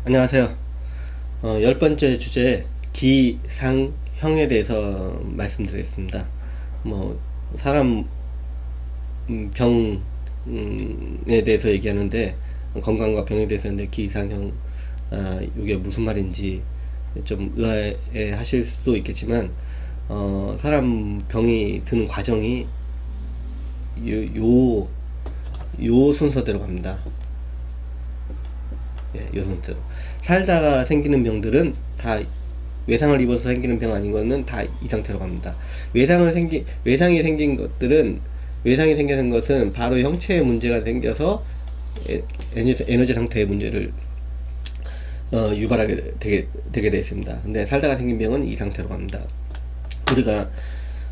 안녕하세요. 10번째 주제 기상형에 대해서 말씀드리겠습니다. 뭐 사람 병에 대해서 얘기하는데 건강과 병에 대해서 하는데 기상형 이게 무슨 말인지 좀 의아해 하실 수도 있겠지만 사람 병이 드는 과정이 요, 요 순서대로 갑니다. 예, 요 상태로 살다가 생기는 병들은 다 외상을 입어서 생기는 병 아닌 거는 다 이 상태로 갑니다. 외상이 생긴 것들은 외상이 생기는 것은 바로 형체의 문제가 생겨서 에너지 상태의 문제를 유발하게 되게 되어 있습니다. 근데 살다가 생긴 병은 이 상태로 갑니다. 우리가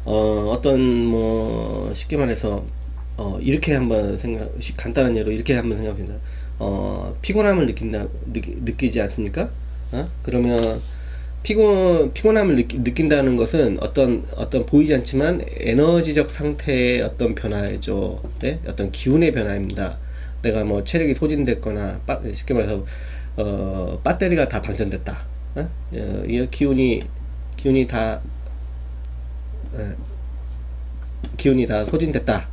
어떤 뭐 쉽게 말해서 이렇게 한번 간단한 예로 이렇게 한번 생각합니다. 피곤함을 느끼지 않습니까? 그러면 피곤함을 느낀다는 것은 어떤 보이지 않지만 에너지적 상태의 어떤 변화죠. 네? 어떤 기운의 변화입니다. 내가 뭐 체력이 소진됐거나, 쉽게 말해서, 배터리가 다 방전됐다. 이 기운이 다, 어, 기운이 다 소진됐다.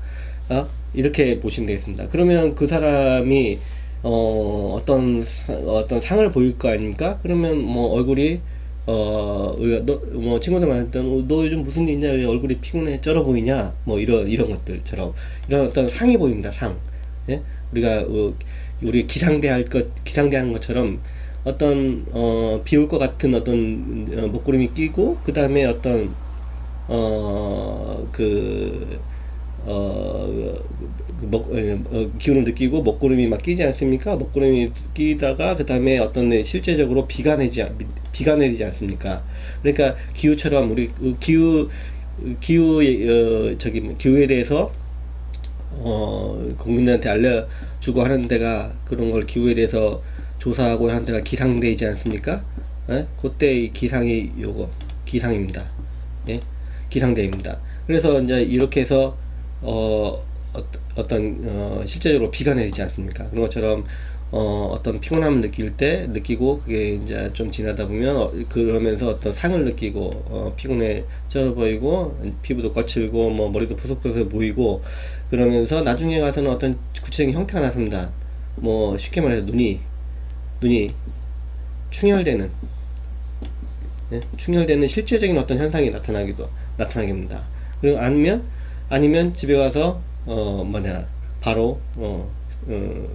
이렇게 보시면 되겠습니다. 그러면 그 사람이 어떤 상을 보일 거 아닙니까? 그러면 뭐 얼굴이 우리가 뭐 친구들 만났던 너 요즘 무슨 일 있냐? 왜 얼굴이 피곤해 쩔어 보이냐? 뭐 이런 것들처럼 이런 어떤 상이 보입니다. 상. 예? 우리가 우리 기상대하는 것처럼 어떤 비올 것 같은 어떤 먹구름이 끼고 그 다음에 어떤 그 어, 기운을 느끼고 먹구름이 막 끼지 않습니까? 먹구름이 끼다가 그 다음에 실제적으로 비가 내리지 않습니까? 그러니까 기후처럼 우리 기후에 대해서 국민들한테 알려주고 하는 데가 그런 걸 기후에 대해서 조사하고 하는 데가 기상대이지 않습니까? 그때 이 기상입니다. 예? 기상대입니다. 그래서 이제 이렇게 해서 실제적으로 비가 내리지 않습니까? 그런 것처럼 어떤 피곤함을 느끼고 그게 이제 좀 지나다 보면 그러면서 어떤 상을 느끼고 피곤해 쩔어 보이고 피부도 거칠고 뭐 머리도 푸석푸석 보이고 그러면서 나중에 가서는 어떤 구체적인 형태가 나섭니다. 뭐 쉽게 말해서 눈이 충혈되는 충혈되는 실제적인 어떤 현상이 나타나게 됩니다. 그리고 아니면 집에 가서 바로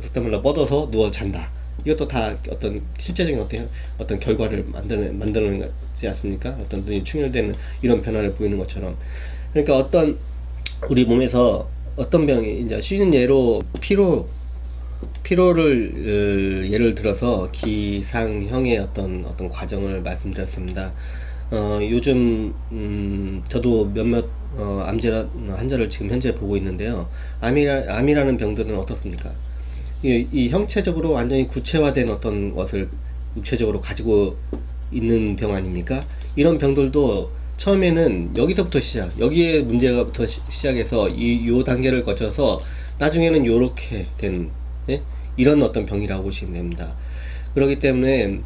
속된 말로 뻗어서 누워 잔다. 이것도 다 어떤 실제적인 어떤 결과를 만드는 거지 않습니까? 어떤 눈이 충혈되는 이런 변화를 보이는 것처럼. 그러니까 우리 몸에서 어떤 병이 이제 쉬는 예로 피로를 예를 들어서 기상형의 어떤 과정을 말씀드렸습니다. 요즘 저도 몇몇 환자를 지금 현재 보고 있는데요. 암이라는 병들은 어떻습니까? 이 형체적으로 완전히 구체화된 어떤 것을 육체적으로 가지고 있는 병 아닙니까? 이런 병들도 처음에는 여기에 문제가부터 시작해서 요 단계를 거쳐서 나중에는 요렇게 된, 예? 이런 어떤 병이라고 보시면 됩니다. 그렇기 때문에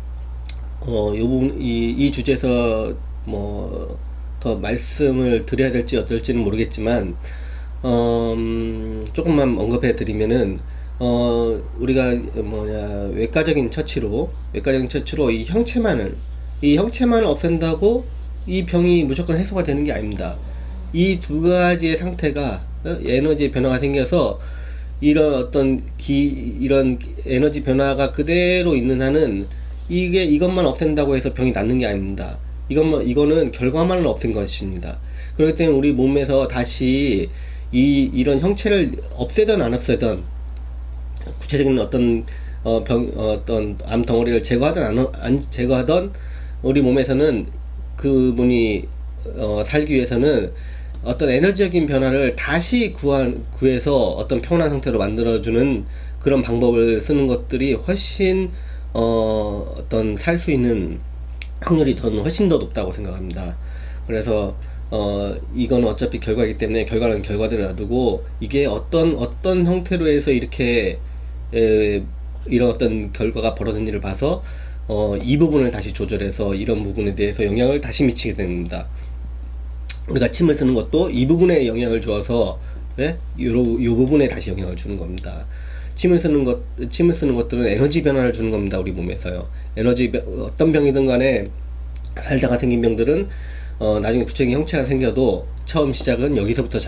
이 주제에서 뭐 더 말씀을 드려야 될지 어떨지는 모르겠지만 조금만 언급해 드리면은 우리가 외과적인 처치로 이 형체만을 없앤다고 이 병이 무조건 해소가 되는 게 아닙니다. 이 두 가지의 상태가 에너지 변화가 생겨서 이런 에너지 변화가 그대로 있는 한은 이것만 없앤다고 해서 병이 낫는 게 아닙니다. 이거는 결과만을 없앤 것입니다. 그렇기 때문에 우리 몸에서 다시 이런 형체를 없애든 안 없애든 구체적인 어떤 암 덩어리를 제거하든 안 제거하든 우리 몸에서는 그분이 살기 위해서는 어떤 에너지적인 변화를 다시 구해서 어떤 평온한 상태로 만들어주는 그런 방법을 쓰는 것들이 훨씬 어떤 살 수 있는 확률이 훨씬 더 높다고 생각합니다. 그래서 이건 어차피 결과이기 때문에 결과는 결과대로 놔두고 이게 어떤 형태로 해서 이렇게 이런 어떤 결과가 벌어진 일을 봐서 이 부분을 다시 조절해서 이런 부분에 대해서 영향을 다시 미치게 됩니다. 우리가 침을 쓰는 것도 이 부분에 영향을 주어서, 예? 요 부분에 다시 영향을 주는 겁니다. 침을 쓰는 것들은 에너지 변화를 주는 겁니다. 우리 몸에서요. 어떤 병이든 간에 살다가 생긴 병들은 나중에 구체적인 형체가 생겨도 처음 시작은 여기서부터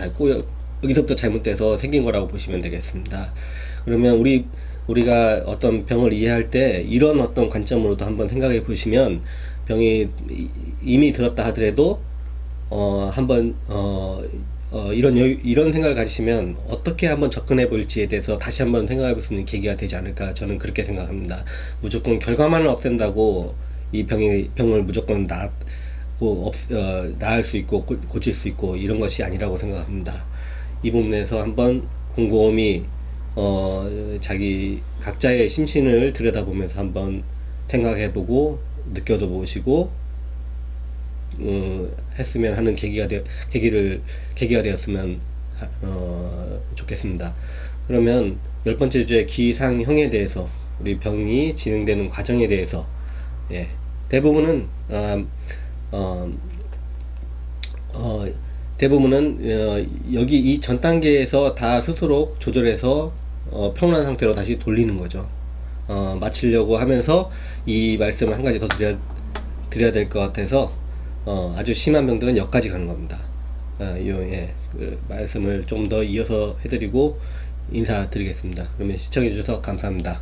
잘못돼서 생긴 거라고 보시면 되겠습니다. 그러면 우리가 어떤 병을 이해할 때 이런 어떤 관점으로도 한번 생각해 보시면, 병이 이미 들었다 하더라도 한번 이런 생각을 가지시면 어떻게 한번 접근해 볼지에 대해서 다시 한번 생각해 볼 수 있는 계기가 되지 않을까, 저는 그렇게 생각합니다. 무조건 결과만을 없앤다고 이 병을 무조건 나을 수 있고 고칠 수 있고 이런 것이 아니라고 생각합니다. 이 부분에서 한번 곰곰이 자기 각자의 심신을 들여다보면서 한번 생각해보고 느껴도 보시고 했으면 하는 계기가 되었으면 좋겠습니다. 그러면 10번째 주제 기상형에 대해서, 우리 병이 진행되는 과정에 대해서, 예, 대부분은 여기 이 전 단계에서 다 스스로 조절해서 평온한 상태로 다시 돌리는 거죠. 마치려고 하면서 이 말씀을 한 가지 더 드려야 될 것 같아서, 아주 심한 병들은 여기까지 가는 겁니다. 그 말씀을 좀 더 이어서 해드리고 인사드리겠습니다. 그러면 시청해 주셔서 감사합니다.